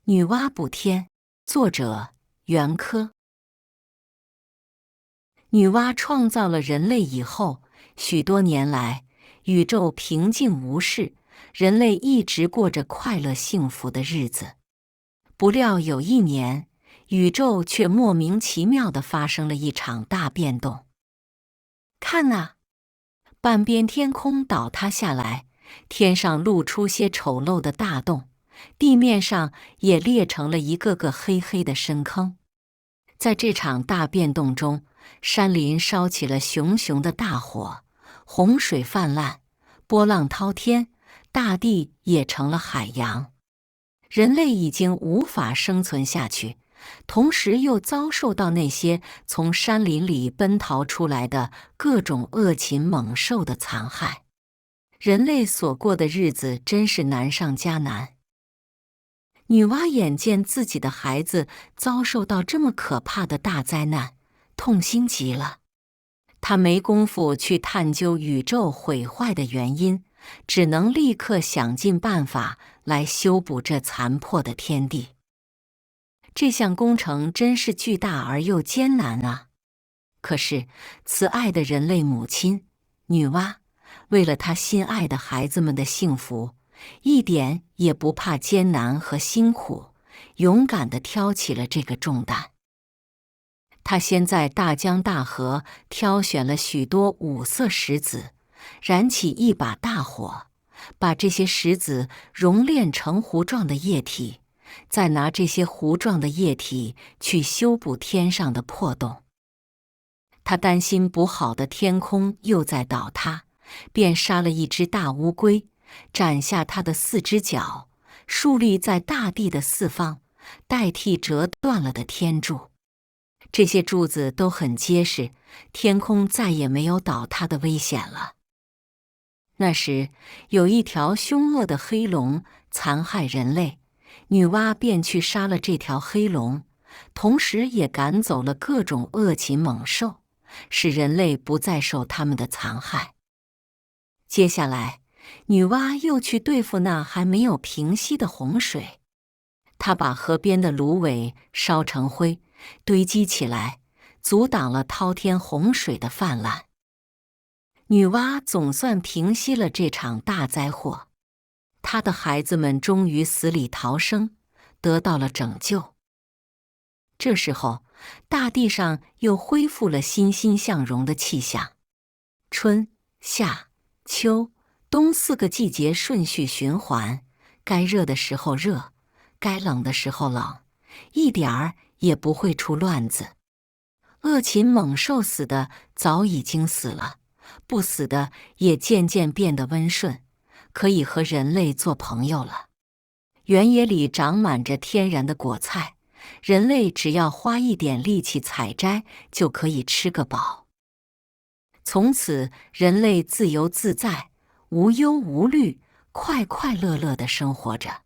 女娲补天，作者袁珂。女娲创造了人类以后，许多年来，宇宙平静无事，人类一直过着快乐幸福的日子。不料有一年，宇宙却莫名其妙地发生了一场大变动。看啊，半边天空倒塌下来，天上露出些丑陋的大洞。地面上也裂成了一个个黑黑的深坑。在这场大变动中，山林烧起了熊熊的大火，洪水泛滥，波浪滔天，大地也成了海洋。人类已经无法生存下去，同时又遭受到那些从山林里奔逃出来的各种恶禽猛兽的残害。人类所过的日子真是难上加难。女娲眼见自己的孩子遭受到这么可怕的大灾难，痛心极了。她没工夫去探究宇宙毁坏的原因，只能立刻想尽办法来修补这残破的天地。这项工程真是巨大而又艰难啊！可是，慈爱的人类母亲女娲，为了她心爱的孩子们的幸福，一点也不怕艰难和辛苦，勇敢地挑起了这个重担。他先在大江大河挑选了许多五色石子，燃起一把大火，把这些石子熔炼成糊状的液体，再拿这些糊状的液体去修补天上的破洞。他担心不好的天空又在倒塌，便杀了一只大乌龟，斩下它的4只脚，竖立在大地的四方，代替折断了的天柱。这些柱子都很结实，天空再也没有倒塌的危险了。那时，有一条凶恶的黑龙残害人类，女娲便去杀了这条黑龙，同时也赶走了各种恶禽猛兽，使人类不再受它们的残害。接下来，女娲又去对付那还没有平息的洪水。她把河边的芦苇烧成灰，堆积起来，阻挡了滔天洪水的泛滥。女娲总算平息了这场大灾祸，她的孩子们终于死里逃生，得到了拯救。这时候，大地上又恢复了欣欣向荣的气象。春、夏、秋、冬4个季节顺序循环，该热的时候热，该冷的时候冷，一点儿也不会出乱子。恶禽猛兽死的早已经死了，不死的也渐渐变得温顺，可以和人类做朋友了。原野里长满着天然的果菜，人类只要花一点力气采摘，就可以吃个饱。从此，人类自由自在，无忧无虑，快快乐乐地生活着。